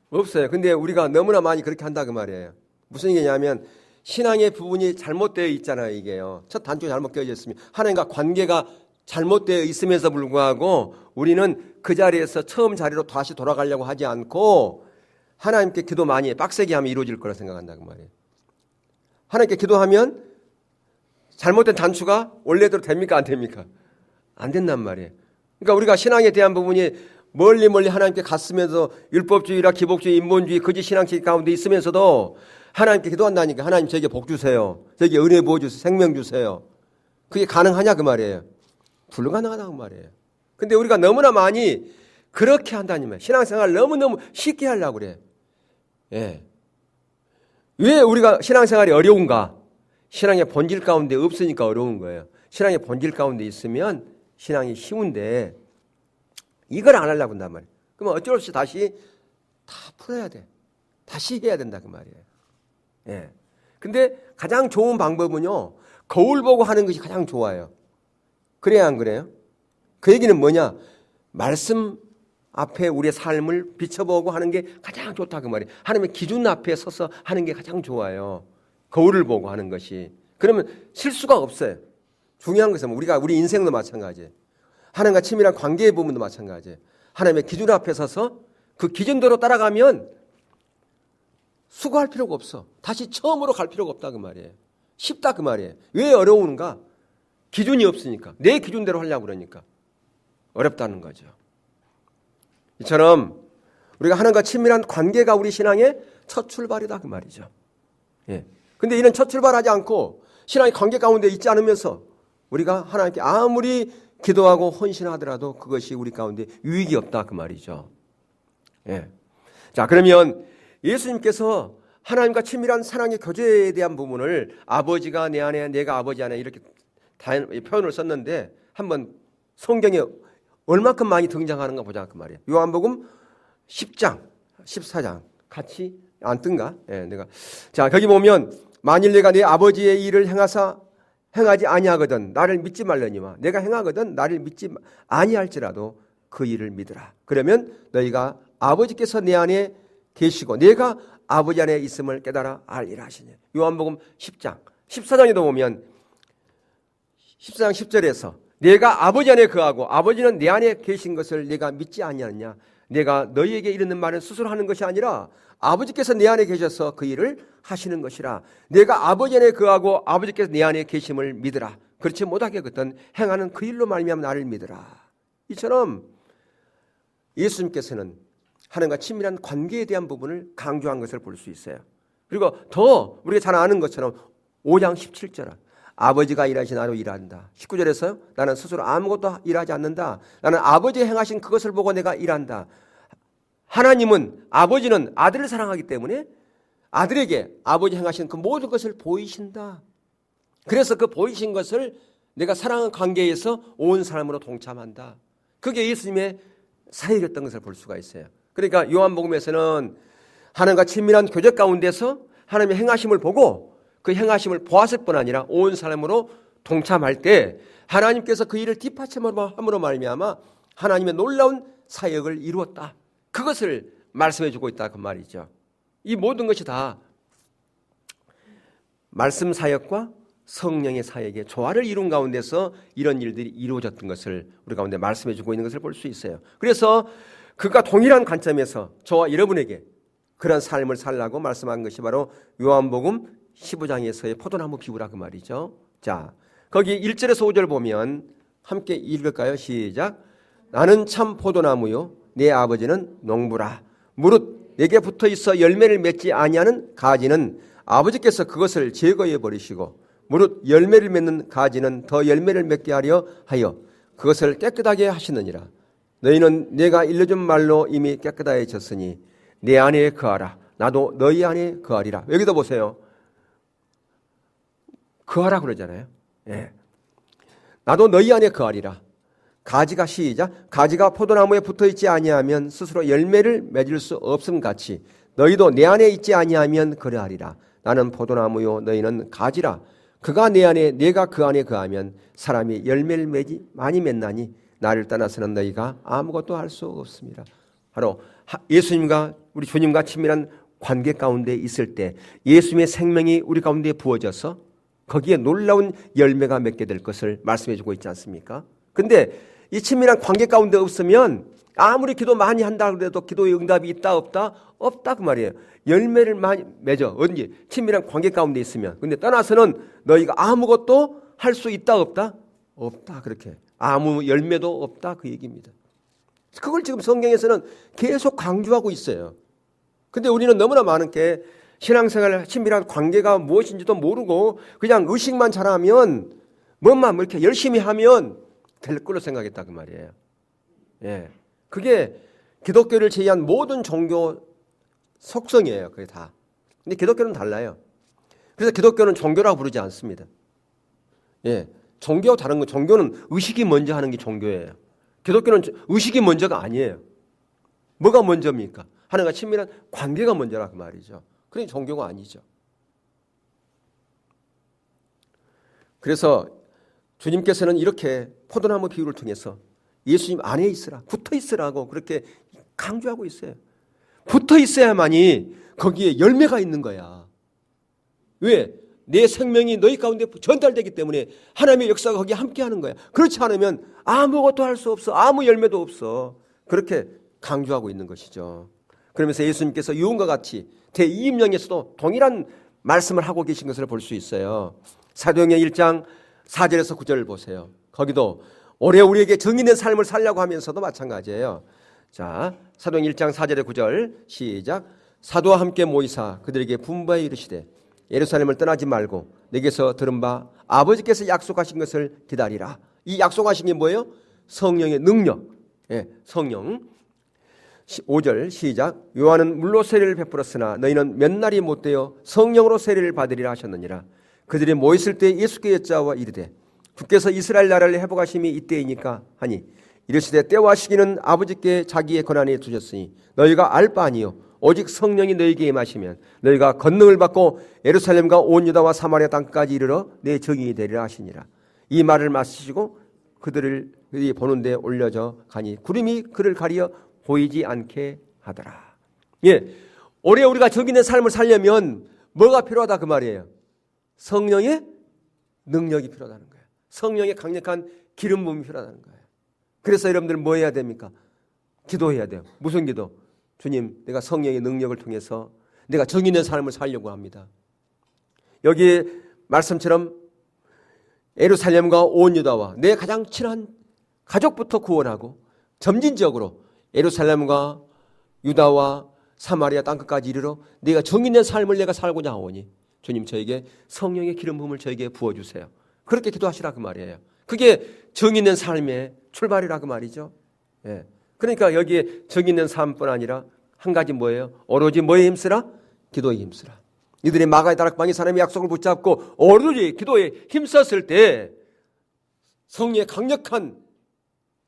Speaker 1: 없어요. 근데 우리가 너무나 많이 그렇게 한다 그 말이에요. 무슨 얘기냐면 신앙의 부분이 잘못되어 있잖아요. 이게요. 첫 단추가 잘못 껴져 있으면 하나님과 관계가 잘못되어 있음에도 불구하고 우리는 그 자리에서 처음 자리로 다시 돌아가려고 하지 않고 하나님께 기도 많이 해. 빡세게 하면 이루어질 거라 생각한다 그 말이에요. 하나님께 기도하면 잘못된 단추가 원래대로 됩니까 안 됩니까? 안 된단 말이에요. 그러니까 우리가 신앙에 대한 부분이 멀리 하나님께 갔으면서 율법주의라 기복주의, 인본주의, 거짓 신앙식 가운데 있으면서도 하나님께 기도한다니까 하나님 저에게 복 주세요. 저에게 은혜 부어주세요. 생명 주세요. 그게 가능하냐 그 말이에요. 불가능하다고 말이에요. 근데 우리가 너무나 많이 그렇게 한다니 말이에요. 신앙생활 너무너무 쉽게 하려고 그래요. 예. 왜 우리가 신앙생활이 어려운가? 신앙의 본질 가운데 없으니까 어려운 거예요. 신앙의 본질 가운데 있으면 신앙이 쉬운데 이걸 안 하려고 한단 말이에요. 그러면 어쩔 수 없이 다시 다 풀어야 돼. 다시 해야 된다 그 말이에요. 예. 근데 가장 좋은 방법은요. 거울 보고 하는 것이 가장 좋아요. 그래야 안 그래요? 그 얘기는 뭐냐? 말씀 앞에 우리의 삶을 비춰보고 하는 게 가장 좋다 그 말이에요. 하나님의 기준 앞에 서서 하는 게 가장 좋아요. 거울을 보고 하는 것이. 그러면 실수가 없어요. 중요한 것은 우리가 우리 인생도 마찬가지예요. 하나님과 친밀한 관계의 부분도 마찬가지예요. 하나님의 기준 앞에 서서 그 기준대로 따라가면 수고할 필요가 없어. 다시 처음으로 갈 필요가 없다 그 말이에요. 쉽다 그 말이에요. 왜 어려운가? 기준이 없으니까. 내 기준대로 하려고 그러니까. 어렵다는 거죠. 이처럼 우리가 하나님과 친밀한 관계가 우리 신앙의 첫 출발이다 그 말이죠. 예. 근데 이런 첫 출발하지 않고 신앙의 관계 가운데 있지 않으면서 우리가 하나님께 아무리 기도하고 헌신하더라도 그것이 우리 가운데 유익이 없다 그 말이죠. 예. 자, 그러면 예수님께서 하나님과 친밀한 사랑의 교제에 대한 부분을 아버지가 내 안에 내가 아버지 안에 이렇게 표현을 썼는데 한번 성경에 얼마큼 많이 등장하는가 보자 그 말이에요. 요한복음 10장, 14장 같이 안 뜬가? 예, 내가 자 거기 보면 만일 내가 내 아버지의 일을 행하지 아니하거든 나를 믿지 말려니와 내가 행하거든 나를 믿지 아니할지라도 그 일을 믿으라. 그러면 너희가 아버지께서 내 안에 계시고 내가 아버지 안에 있음을 깨달아 알리라 하시니. 요한복음 10장 14장에도 보면 14장 10절에서 내가 아버지 안에 거하고 아버지는 내 안에 계신 것을 내가 믿지 아니하느냐. 내가 너희에게 이르는 말은 스스로 하는 것이 아니라 아버지께서 내 안에 계셔서 그 일을 하시는 것이라. 내가 아버지 안에 거하고 아버지께서 내 안에 계심을 믿으라. 그렇지 못하겠거든 행하는 그 일로 말미암아 나를 믿으라. 이처럼 예수님께서는 하나님과 친밀한 관계에 대한 부분을 강조한 것을 볼 수 있어요. 그리고 더 우리가 잘 아는 것처럼 5장 17절 아버지가 일하신 나로 일한다. 19절에서 나는 스스로 아무것도 일하지 않는다. 나는 아버지가 행하신 그것을 보고 내가 일한다. 하나님은 아버지는 아들을 사랑하기 때문에 아들에게 아버지 행하신 그 모든 것을 보이신다. 그래서 그 보이신 것을 내가 사랑하는 관계에서 온 사람으로 동참한다. 그게 예수님의 사역이었던 것을 볼 수가 있어요. 그러니까 요한복음에서는 하나님과 친밀한 교제 가운데서 하나님의 행하심을 보고 그 행하심을 보았을 뿐 아니라 온 사람으로 동참할 때 하나님께서 그 일을 뒷받침함으로 말미암아 하나님의 놀라운 사역을 이루었다. 그것을 말씀해 주고 있다 그 말이죠. 이 모든 것이 다 말씀 사역과 성령의 사역의 조화를 이룬 가운데서 이런 일들이 이루어졌던 것을 우리 가운데 말씀해 주고 있는 것을 볼 수 있어요. 그래서 그가 동일한 관점에서 저와 여러분에게 그런 삶을 살라고 말씀한 것이 바로 요한복음 15장에서의 포도나무 비유라 그 말이죠. 자, 거기 1절에서 5절 보면 함께 읽을까요? 시작. 나는 참 포도나무요 내 아버지는 농부라. 무릇 내게 붙어 있어 열매를 맺지 아니하는 가지는 아버지께서 그것을 제거해 버리시고 무릇 열매를 맺는 가지는 더 열매를 맺게 하려 하여 그것을 깨끗하게 하시느니라. 너희는 내가 일러준 말로 이미 깨끗해졌으니 내 안에 거하라. 나도 너희 안에 거하리라. 여기다 보세요. 거하라 그러잖아요. 예. 나도 너희 안에 거하리라. 가지가 시작. 가지가 포도나무에 붙어있지 아니하면 스스로 열매를 맺을 수 없음 같이 너희도 내 안에 있지 아니하면 그러하리라. 나는 포도나무요 너희는 가지라. 그가 내 안에 내가 그 안에 거하면 사람이 열매를 많이 맺나니 나를 떠나서는 너희가 아무것도 할 수 없습니다. 바로 예수님과 우리 주님과 친밀한 관계 가운데 있을 때 예수님의 생명이 우리 가운데 부어져서 거기에 놀라운 열매가 맺게 될 것을 말씀해 주고 있지 않습니까? 근데 이 친밀한 관계 가운데 없으면 아무리 기도 많이 한다 그래도 기도의 응답이 있다 없다? 없다 그 말이에요. 열매를 많이 맺어. 언제? 친밀한 관계 가운데 있으면. 근데 떠나서는 너희가 아무것도 할 수 있다 없다? 없다 그렇게. 아무 열매도 없다 그 얘기입니다. 그걸 지금 성경에서는 계속 강조하고 있어요. 근데 우리는 너무나 많은 게 신앙생활 친밀한 관계가 무엇인지도 모르고 그냥 의식만 잘하면 뭐만 이렇게 열심히 하면 될 걸로 생각했다 그 말이에요. 예, 그게 기독교를 제외한 모든 종교 속성이에요. 그게 다. 근데 기독교는 달라요. 그래서 기독교는 종교라고 부르지 않습니다. 예, 종교와 다른 건 종교는 의식이 먼저 하는 게 종교예요. 기독교는 의식이 먼저가 아니에요. 뭐가 먼저입니까? 하나님과 친밀한 관계가 먼저라 그 말이죠. 그러니 종교가 아니죠. 그래서 주님께서는 이렇게 포도나무 비유를 통해서 예수님 안에 있으라, 붙어 있으라고 그렇게 강조하고 있어요. 붙어 있어야만이 거기에 열매가 있는 거야. 왜? 내 생명이 너희 가운데 전달되기 때문에 하나님의 역사가 거기에 함께하는 거야. 그렇지 않으면 아무것도 할 수 없어. 아무 열매도 없어. 그렇게 강조하고 있는 것이죠. 그러면서 예수님께서 유언과 같이 대이임령에서도 동일한 말씀을 하고 계신 것을 볼 수 있어요. 사도행전 1장 4절에서 9절을 보세요. 거기도 올해 우리에게 정의된 삶을 살려고 하면서도 마찬가지예요. 자, 사도행전 1장 4절에 9절 시작. 사도와 함께 모이사 그들에게 분부하여 이르시되 예루살렘을 떠나지 말고 내게서 들은 바 아버지께서 약속하신 것을 기다리라. 이 약속하신 게 뭐예요? 성령의 능력. 예, 성령. 5절 시작. 요한은 물로 세례를 베풀었으나 너희는 몇 날이 못되어 성령으로 세례를 받으리라 하셨느니라. 그들이 모였을 때 예수께 여짜와 이르되 주께서 이스라엘 나라를 회복하심이 이때이니까 하니 이르시되 때와 시기는 아버지께 자기의 권한에 두셨으니 너희가 알 바 아니요 오직 성령이 너희에게 임하시면 너희가 권능을 받고 예루살렘과 온 유다와 사마리아 땅까지 이르러 내 증인이 되리라 하시니라. 이 말을 마치시고 그들이 보는 데 올려져 가니 구름이 그를 가리어 보이지 않게 하더라. 예, 올해 우리가 정의된 삶을 살려면 뭐가 필요하다 그 말이에요. 성령의 능력이 필요하다는 거예요. 성령의 강력한 기름 부음이 필요하다는 거예요. 그래서 여러분들은 뭐 해야 됩니까? 기도해야 돼요. 무슨 기도? 주님, 내가 성령의 능력을 통해서 내가 정의된 삶을 살려고 합니다. 여기 말씀처럼 예루살렘과 온 유다와 내 가장 친한 가족부터 구원하고 점진적으로 예루살렘과 유다와 사마리아 땅끝까지 이르러 내가 정의된 삶을 내가 살고자 하오니 주님 저에게 성령의 기름 부음을 저에게 부어주세요. 그렇게 기도하시라 그 말이에요. 그게 정의된 삶의 출발이라 그 말이죠. 예. 그러니까 여기에 정의된 삶뿐 아니라 한 가지 뭐예요? 오로지 뭐에 힘쓰라? 기도에 힘쓰라. 이들이 마가의 다락방에 사람의 약속을 붙잡고 오로지 기도에 힘썼을 때 성령의 강력한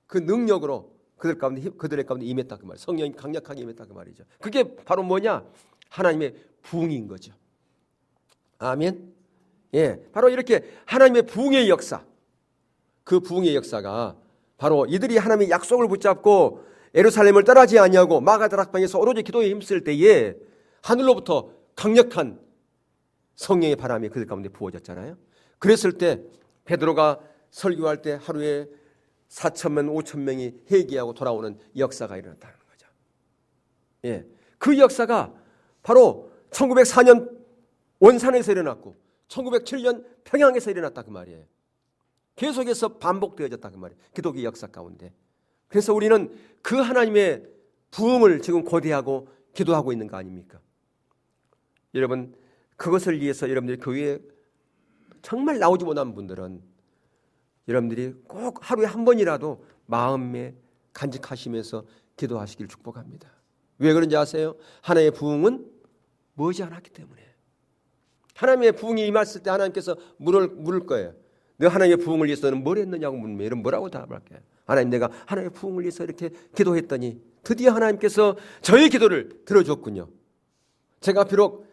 Speaker 1: 그 능력으로 그들의 가운데 임했다 그 말이에요. 성령이 강력하게 임했다 그 말이죠. 그게 바로 뭐냐? 하나님의 부흥인 거죠. 아멘. 예, 바로 이렇게 하나님의 부흥의 역사, 그 부흥의 역사가 바로 이들이 하나님의 약속을 붙잡고 예루살렘을 떠나지 아니하고 마가다락방에서 오로지 기도에 힘쓸 때에 하늘로부터 강력한 성령의 바람이 그들 가운데 부어졌잖아요. 그랬을 때 베드로가 설교할 때 하루에 4,000명, 5,000명이 회개하고 돌아오는 역사가 일어났다는 거죠. 예, 그 역사가 바로 1904년 원산에서 일어났고 1907년 평양에서 일어났다 그 말이에요. 계속해서 반복되어졌다 그 말이에요. 기독의 역사 가운데. 그래서 우리는 그 하나님의 부흥을 지금 고대하고 기도하고 있는 거 아닙니까? 여러분, 그것을 위해서 여러분들이 교회에 정말 나오지 못한 분들은 여러분들이 꼭 하루에 한 번이라도 마음에 간직하시면서 기도하시길 축복합니다. 왜 그런지 아세요? 하나님의 부흥은 머지않았기 때문에. 하나님의 부흥이 임했을 때 하나님께서 물을 거예요. 내가 하나님의 부흥을 위해서 너는 뭘 했느냐고 물으면 여러분 뭐라고 답할까요? 하나님, 내가 하나님의 부흥을 위해서 이렇게 기도했더니 드디어 하나님께서 저의 기도를 들어줬군요. 제가 비록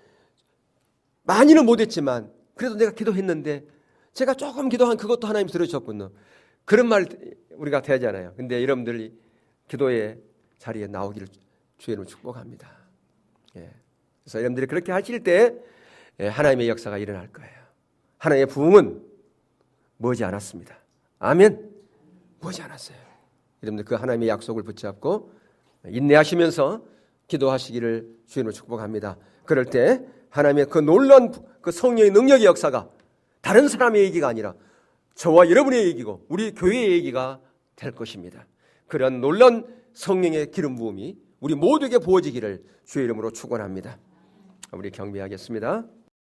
Speaker 1: 많이는 못했지만 그래도 내가 기도했는데 제가 조금 기도한 그것도 하나님 들어주셨군요. 그런 말 우리가 되잖아요. 근데 여러분들이 기도의 자리에 나오기를 주의 이름으로 축복합니다. 그래서 여러분들이 그렇게 하실 때 하나님의 역사가 일어날 거예요. 하나님의 부흥은 머지 않았습니다. 아멘. 머지 않았어요. 여러분들 그 하나님의 약속을 붙잡고 인내하시면서 기도하시기를 주님으로 축복합니다. 그럴 때 하나님의 그 놀라운 그 성령의 능력의 역사가 다른 사람의 얘기가 아니라 저와 여러분의 얘기고 우리 교회의 얘기가 될 것입니다. 그런 놀라운 성령의 기름 부음이 우리 모두에게 부어지기를 주의 이름으로 축원합니다. 우리 경배하겠습니다.